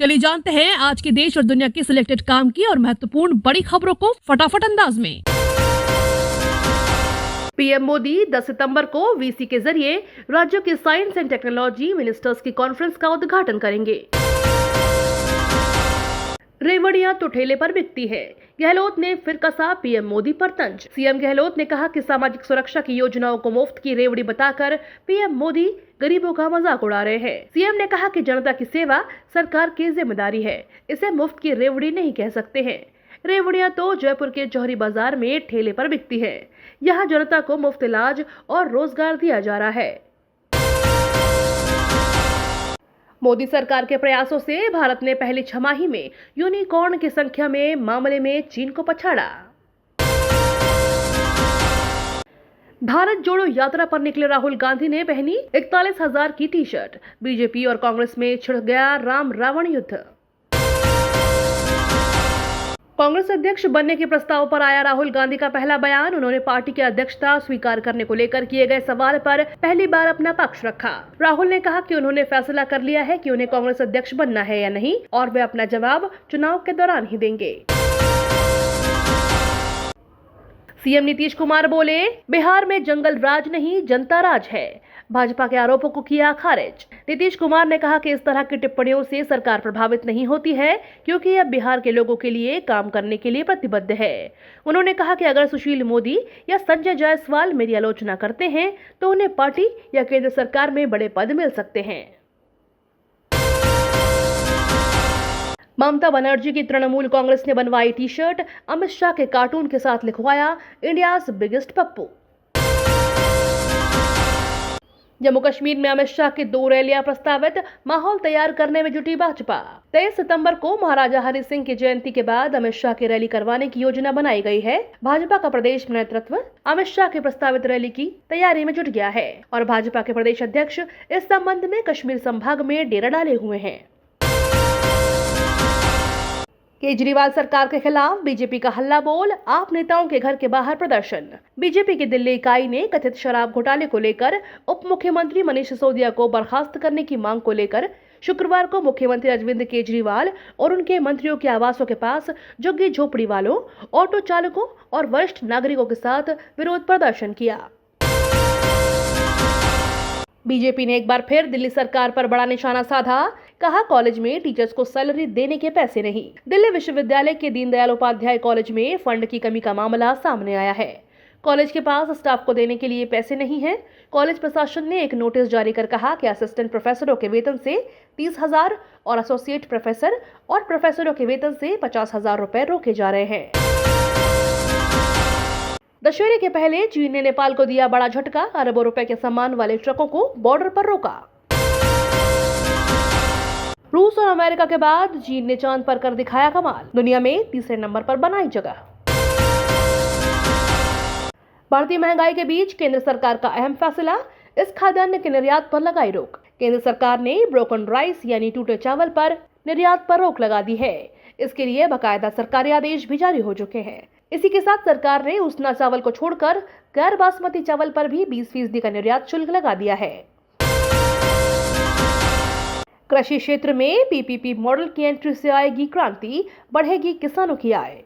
चलिए जानते हैं आज के देश और दुनिया की सिलेक्टेड काम की और महत्वपूर्ण बड़ी खबरों को फटाफट अंदाज में। पीएम मोदी 10 सितंबर को वीसी के जरिए राज्यों के साइंस एंड टेक्नोलॉजी मिनिस्टर्स की कॉन्फ्रेंस का उद्घाटन करेंगे। रेवड़ियां तो ठेले पर बिकती है, गहलोत ने फिर कसा पीएम मोदी पर तंज। सीएम गहलोत ने कहा कि सामाजिक सुरक्षा की योजनाओं को मुफ्त की रेवड़ी बताकर पीएम मोदी गरीबों का मजाक उड़ा रहे हैं। सीएम ने कहा कि जनता की सेवा सरकार की जिम्मेदारी है, इसे मुफ्त की रेवड़ी नहीं कह सकते हैं। रेवड़ियां तो जयपुर के जौहरी बाजार में ठेले पर बिकती है। यहाँ जनता को मुफ्त इलाज और रोजगार दिया जा रहा है। मोदी सरकार के प्रयासों से भारत ने पहली छमाही में यूनिकॉर्न की संख्या में मामले में चीन को पछाड़ा। भारत जोड़ो यात्रा पर निकले राहुल गांधी ने पहनी 41,000 की टी शर्ट। बीजेपी और कांग्रेस में छिड़ गया राम रावण युद्ध। कांग्रेस अध्यक्ष बनने के प्रस्ताव पर आया राहुल गांधी का पहला बयान। उन्होंने पार्टी की अध्यक्षता स्वीकार करने को लेकर किए गए सवाल पर पहली बार अपना पक्ष रखा। राहुल ने कहा कि उन्होंने फैसला कर लिया है कि उन्हें कांग्रेस अध्यक्ष बनना है या नहीं, और वे अपना जवाब चुनाव के दौरान ही देंगे। सीएम नीतीश कुमार बोले, बिहार में जंगल राज नहीं जनता राज है। भाजपा के आरोपों को किया खारिज। नीतीश कुमार ने कहा कि इस तरह की टिप्पणियों से सरकार प्रभावित नहीं होती है, क्योंकि अब बिहार के लोगों के लिए काम करने के लिए प्रतिबद्ध है। उन्होंने कहा कि अगर सुशील मोदी या संजय जायसवाल मेरी आलोचना करते हैं तो उन्हें पार्टी या केंद्र सरकार में बड़े पद मिल सकते हैं। ममता बनर्जी की तृणमूल कांग्रेस ने बनवाई टी शर्ट। अमित शाह के कार्टून के साथ लिखवाया इंडियाज बिगेस्ट पप्पू। जम्मू कश्मीर में अमित शाह की 2 रैलियां प्रस्तावित, माहौल तैयार करने में जुटी भाजपा। 23 सितंबर को महाराजा हरि सिंह की जयंती के बाद अमित शाह की रैली करवाने की योजना बनाई गई है। भाजपा का प्रदेश नेतृत्व अमित शाह की प्रस्तावित रैली की तैयारी में जुट गया है और भाजपा के प्रदेश अध्यक्ष इस संबंध में कश्मीर संभाग में डेरा डाले हुए हैं। केजरीवाल सरकार के खिलाफ बीजेपी का हल्ला बोल, आप नेताओं के घर के बाहर प्रदर्शन। बीजेपी की दिल्ली इकाई ने कथित शराब घोटाले को लेकर उप मुख्यमंत्री मनीष सिसोदिया को बर्खास्त करने की मांग को लेकर शुक्रवार को मुख्यमंत्री अरविंद केजरीवाल और उनके मंत्रियों के आवासों के पास झुग्गी झोपड़ी वालों, ऑटो चालकों और वरिष्ठ नागरिकों के साथ विरोध प्रदर्शन किया। बीजेपी ने एक बार फिर दिल्ली सरकार पर बड़ा निशाना साधा। कहा, कॉलेज में टीचर्स को सैलरी देने के पैसे नहीं। दिल्ली विश्वविद्यालय के दीनदयाल उपाध्याय कॉलेज में फंड की कमी का मामला सामने आया है। कॉलेज के पास स्टाफ को देने के लिए पैसे नहीं हैं। कॉलेज प्रशासन ने एक नोटिस जारी कर कहा कि असिस्टेंट प्रोफेसरों के वेतन से 30,000 और एसोसिएट प्रोफेसर और प्रोफेसरों के वेतन से 50,000 रुपए रोके जा रहे हैं। दशहरे के पहले चीन ने नेपाल को दिया बड़ा झटका। अरबों रुपए के सामान वाले ट्रकों को बॉर्डर पर रोका। रूस और अमेरिका के बाद चीन ने चांद पर कर दिखाया कमाल। दुनिया में तीसरे नंबर पर बनाई जगह। बढ़ती महंगाई के बीच केंद्र सरकार का अहम फैसला, इस खाद्यान्न के निर्यात पर लगाई रोक। केंद्र सरकार ने ब्रोकन राइस यानी टूटे चावल पर निर्यात पर रोक लगा दी है। इसके लिए बाकायदा सरकारी आदेश भी जारी हो चुके हैं। इसी के साथ सरकार ने उसना चावल को छोड़कर गैर बासमती चावल पर भी 20% का निर्यात शुल्क लगा दिया है। कृषि क्षेत्र में पीपीपी मॉडल की एंट्री से आएगी क्रांति, बढ़ेगी किसानों की आय।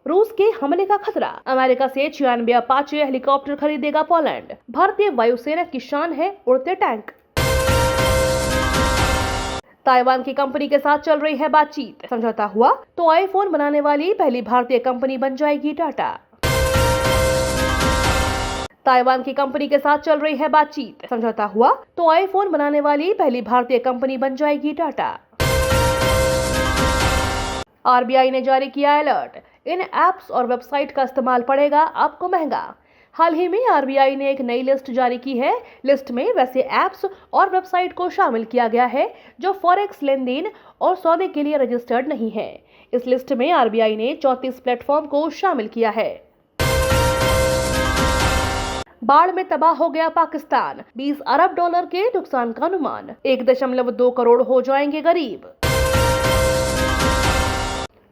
रूस के हमले का खतरा, अमेरिका से 96 अपाचे हेलीकॉप्टर खरीदेगा पोलैंड। भारतीय वायुसेना की शान है उड़ते टैंक। ताइवान की कंपनी के साथ चल रही है बातचीत। समझौता हुआ तो आईफोन बनाने वाली पहली भारतीय कंपनी बन जाएगी टाटा। ताइवान की कंपनी के साथ चल रही है बातचीत। समझौता हुआ तो आईफोन बनाने वाली पहली भारतीय कंपनी बन जाएगी टाटा। आरबीआई ने जारी किया अलर्ट, इन एप्स और वेबसाइट का इस्तेमाल पड़ेगा आपको महंगा। हाल ही में आरबीआई ने एक नई लिस्ट जारी की है। लिस्ट में वैसे ऐप्स और वेबसाइट को शामिल किया गया है जो फॉरेक्स लेन देन और सौदे के लिए रजिस्टर्ड नहीं है। इस लिस्ट में आरबीआई ने 34 प्लेटफॉर्म को शामिल किया है। बाढ़ में तबाह हो गया पाकिस्तान, 20 अरब डॉलर के नुकसान का अनुमान। 1.2 करोड़ हो जाएंगे गरीब।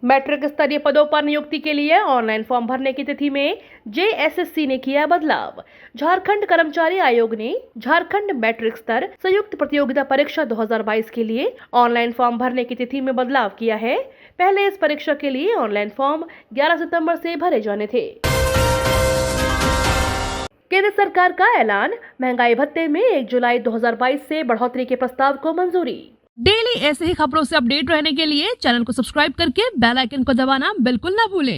मैट्रिक स्तरीय पदों पर नियुक्ति के लिए ऑनलाइन फॉर्म भरने की तिथि में जेएसएससी ने किया बदलाव। झारखंड कर्मचारी आयोग ने झारखंड मैट्रिक स्तर संयुक्त प्रतियोगिता परीक्षा 2022 के लिए ऑनलाइन फॉर्म भरने की तिथि में बदलाव किया है। पहले इस परीक्षा के लिए ऑनलाइन फॉर्म 11 सितंबर से भरे जाने थे। केंद्र सरकार का ऐलान, महंगाई भत्ते में 1 जुलाई 2022 से बढ़ोतरी के प्रस्ताव को मंजूरी। डेली ऐसे ही खबरों से अपडेट रहने के लिए चैनल को सब्सक्राइब करके बेल आइकन को दबाना बिल्कुल ना भूलें।